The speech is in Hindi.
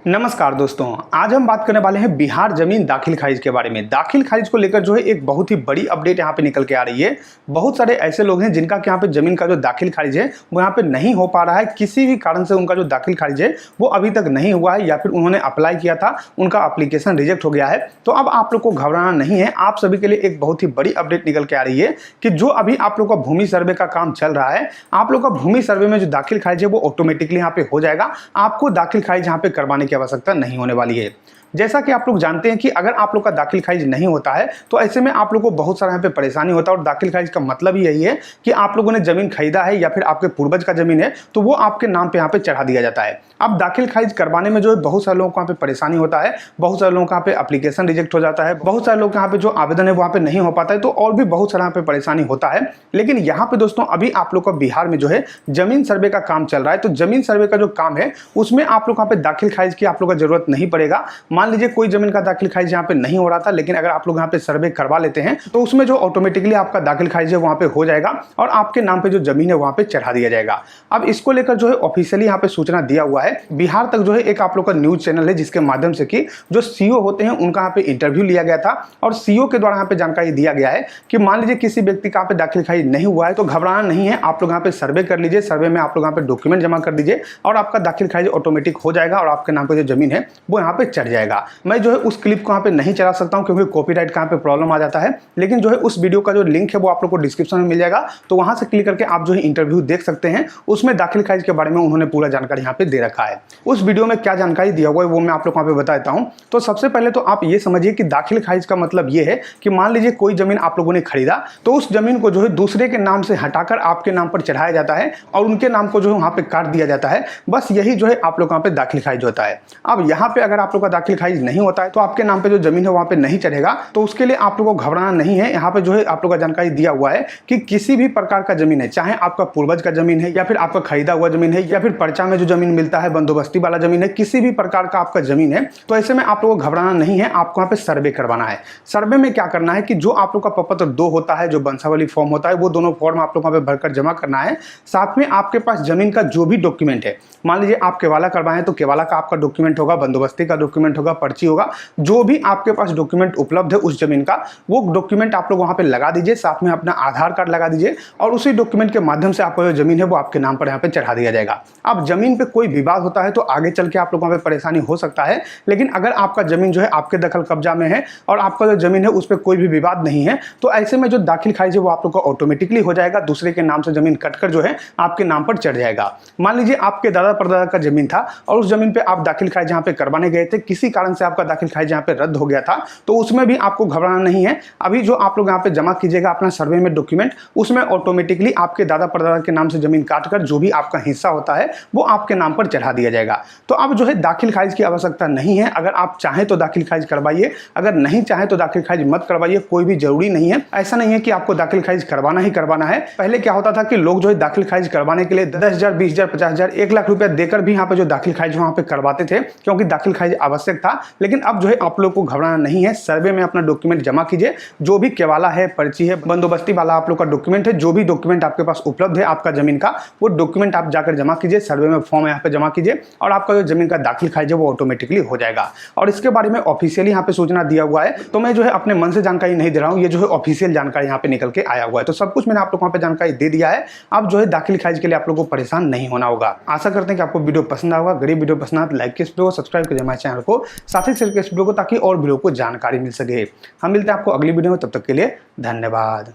नमस्कार दोस्तों, आज हम बात करने वाले हैं बिहार जमीन दाखिल खारिज के बारे में। दाखिल खारिज को लेकर जो है एक बहुत ही बड़ी अपडेट यहाँ पे निकल के आ रही है। बहुत सारे ऐसे लोग हैं जिनका यहाँ पे जमीन का जो दाखिल खारिज है वो यहाँ पे नहीं हो पा रहा है। किसी भी कारण से उनका जो दाखिल खारिज है वो अभी तक नहीं हुआ है, या फिर उन्होंने अप्लाई किया था, उनका एप्लीकेशन रिजेक्ट हो गया है। तो अब आप लोग को घबराना नहीं है। आप सभी के लिए एक बहुत ही बड़ी अपडेट निकल के आ रही है कि जो अभी आप लोग का भूमि सर्वे का काम चल रहा है, आप लोग का भूमि सर्वे में जो दाखिल खारिज है वो ऑटोमेटिकली यहाँ पे हो जाएगा। आपको दाखिल खारिज यहाँ पे करवाने की आवश्यकता नहीं होने वाली है। जैसा कि आप लोग जानते हैं कि अगर आप लोग का दाखिल खारिज नहीं होता है तो ऐसे में आप लोग को बहुत सारा यहाँ पे परेशानी होता है। और दाखिल खारिज का मतलब ही यही है कि आप लोगों ने जमीन खरीदा है या फिर आपके पूर्वज का जमीन है तो वो आपके नाम पे यहाँ पे चढ़ा दिया जाता है। अब दाखिल खारिज करवाने में जो है बहुत सारे लोगों को यहाँ पे परेशानी होता है, बहुत सारे लोगों का यहाँ पे एप्लीकेशन रिजेक्ट हो जाता है, बहुत सारे लोग यहाँ पे जो आवेदन है वहाँ पे नहीं हो पाता है, तो और भी बहुत सारा यहाँ पे परेशानी होता है। लेकिन यहाँ पे दोस्तों अभी आप लोग का बिहार में जो है जमीन सर्वे का काम चल रहा है। तो जमीन सर्वे का जो काम है उसमें आप लोग यहाँ पे दाखिल खारिज की आप लोग का जरूरत नहीं पड़ेगा। मान लीजिए कोई जमीन का दाखिल खारिज यहाँ पे नहीं हो रहा था, लेकिन अगर आप लोग यहाँ पे सर्वे करवा लेते हैं तो उसमें जो ऑटोमेटिकली आपका दाखिल खारिज है वहाँ पे हो जाएगा और आपके नाम पे जो जमीन है वहाँ पे चढ़ा दिया जाएगा। अब इसको लेकर जो है ऑफिशियली यहाँ पे सूचना दिया हुआ है। बिहार तक जो है एक आप लोग का न्यूज चैनल है जिसके माध्यम से कि जो सीओ होते हैं उनका यहाँ पे इंटरव्यू लिया गया था और सीओ के द्वारा यहाँ पे जानकारी दिया गया है कि मान लीजिए किसी व्यक्ति का यहाँ पे दाखिल खारिज नहीं हुआ है तो घबराना नहीं है। आप लोग यहाँ पे सर्वे कर लीजिए, सर्वे में आप लोग यहाँ पे डॉक्यूमेंट जमा कर दीजिए और आपका दाखिल खारिज ऑटोमेटिक हो जाएगा और आपके नाम पे जो जमीन है वो यहाँ पे चढ़ जाएगा। मैं जो है उस क्लिप को यहाँ पे नहीं चला सकता हूँ क्योंकि कॉपीराइट का यहाँ पे प्रॉब्लम आ जाता है, लेकिन जो है उस वीडियो का जो लिंक है वो आप लोग को डिस्क्रिप्शन में मिल जाएगा। तो वहां से क्लिक करके आप जो है इंटरव्यू देख सकते हैं। उसमें दाखिल खारिज के बारे में उन्होंने पूरा जानकारी यहाँ पे दे रखा है। उस वीडियो में क्या जानकारी दिया हुआ है वो मैं आप लोग को यहाँ पे बता देता हूँ। तो सबसे पहले तो आप ये समझिए कि दाखिल खारिज का मतलब ये है कि मान लीजिए कोई जमीन आप लोगों ने खरीदा तो उस जमीन को जो है दूसरे के नाम से हटाकर आपके नाम पर चढ़ाया जाता है और उनके नाम को जो है वहां पे काट दिया जाता है। बस यही जो है आप लोग यहाँ पे दाखिल खारिज होता है। अब यहाँ पे अगर आप लोग का दाखिल खारिज नहीं होता है तो आपके नाम पे जो जमीन है वहां पे नहीं चढ़ेगा। तो उसके लिए आप लोगों को घबराना नहीं है। यहाँ पे जो है आप लोग का जानकारी दिया हुआ है कि किसी भी प्रकार का जमीन है, चाहे आपका पूर्वज का जमीन है या फिर आपका खरीदा हुआ जमीन है या फिर पर्चा में जो जमीन मिलता है बंदोबस्ती वाला जमीन है, किसी भी प्रकार का आपका जमीन है तो ऐसे में आप लोगों को घबराना नहीं है। आपको यहाँ पे सर्वे करवाना है। सर्वे में क्या करना है कि जो आप लोग का प्रपत्र 2 होता है, जो वंशावली फॉर्म होता है, वो दोनों फॉर्म आप लोग यहाँ पे भरकर जमा करना है। साथ में आपके पास जमीन का जो भी डॉक्यूमेंट है, मान लीजिए आप केवाला करवाएं तो केवाला का आपका डॉक्यूमेंट होगा, बंदोबस्ती का डॉक्यूमेंट होगा, पर्ची होगा, जो भी आपके पास डॉक्यूमेंट उपलब्ध है उस जमीन का वो डॉक्यूमेंट आप लोग वहां पे लगा दीजिए। साथ में अपना आधार कार्ड लगा दीजिए और उसी डॉक्यूमेंट के माध्यम से आपका जो जमीन है वो आपके नाम पर यहाँ पे चढ़ा दिया जाएगा। अब जमीन पे कोई विवाद होता है तो आगे चल के आप लोगों पे परेशानी हो सकता है, लेकिन अगर आपका जमीन जो है आपके दखल कब्जा में है और आपका जो जमीन है उस पर कोई भी विवाद नहीं है तो ऐसे में जो दाखिल खारिज है वो आप लोग का ऑटोमेटिकली हो जाएगा। दूसरे के नाम से जमीन कटकर जो है आपके नाम पर चढ़ जाएगा। मान लीजिए आपके दादा परदादा का जमीन था और उस जमीन पे आप दाखिल खारिज यहाँ पे करवाने गए थे, किसी कारण से आपका दाखिल खारिज यहाँ पे रद्द हो गया था, तो उसमें भी आपको घबराना नहीं है। अभी जो आप लोग यहाँ पे जमा कीजिएगा अपना सर्वे में डॉक्यूमेंट, उसमें ऑटोमेटिकली आपके दादा परदादा के नाम से जमीन काटकर जो भी आपका हिस्सा होता है वो आपके नाम पर चढ़ा दिया जाएगा। तो अब जो है दाखिल खारिज की आवश्यकता नहीं है। अगर आप चाहें तो दाखिल खारिज करवाइए, अगर नहीं चाहें तो दाखिल खारिज मत करवाइए, कोई भी जरूरी नहीं है। ऐसा नहीं है कि आपको दाखिल खारिज करवाना ही करवाना है। पहले क्या होता था कि लोग जो है दाखिल खारिज करवाने के लिए 10,000, 20,000, 50,000, 1 लाख रुपया देकर भी यहाँ पे जो दाखिल खारिज वहाँ पे करवाते थे क्योंकि दाखिल खारिज आवश्यक था। लेकिन अब जो है आप लोग को घबराना नहीं है। सर्वे में अपना डॉक्यूमेंट जमा कीजिए, जो भी केवाला है, पर्ची है, बंदोबस्ती वाला आप लोग का डॉक्यूमेंट है, जो भी डॉक्यूमेंट आपके पास उपलब्ध है आपका जमीन का, वो डॉक्यूमेंट आप जाकर जमा कीजिए। सर्वे में फॉर्म यहाँ पे जमा कीजिए और आपका जो जमीन का दाखिल खारिज है वो ऑटोमेटिकली हो जाएगा। और इसके बारे में ऑफिशियली यहाँ पे सूचना दिया हुआ है, तो मैं जो है अपने मन से जानकारी नहीं दे रहा हूँ, ये जो है ऑफिशियल जानकारी यहाँ पे निकल के आया हुआ है। तो सब कुछ मैंने आप लोग वहाँ पे जानकारी दे दिया है। अब जो है दाखिल खारिज के लिए आप लोग को परेशान नहीं होना होगा। आशा करते हैं कि आपको वीडियो पसंद आएगा। गरीब वीडियो पसंद आए तो लाइक कीजिए, वीडियो को सब्सक्राइब कीजिए हमारे चैनल को, साथ ही शेयर कीजिए वीडियो को ताकि और वीडियो को जानकारी मिल सके। हम मिलते हैं आपको अगली वीडियो में, तब तक के लिए धन्यवाद।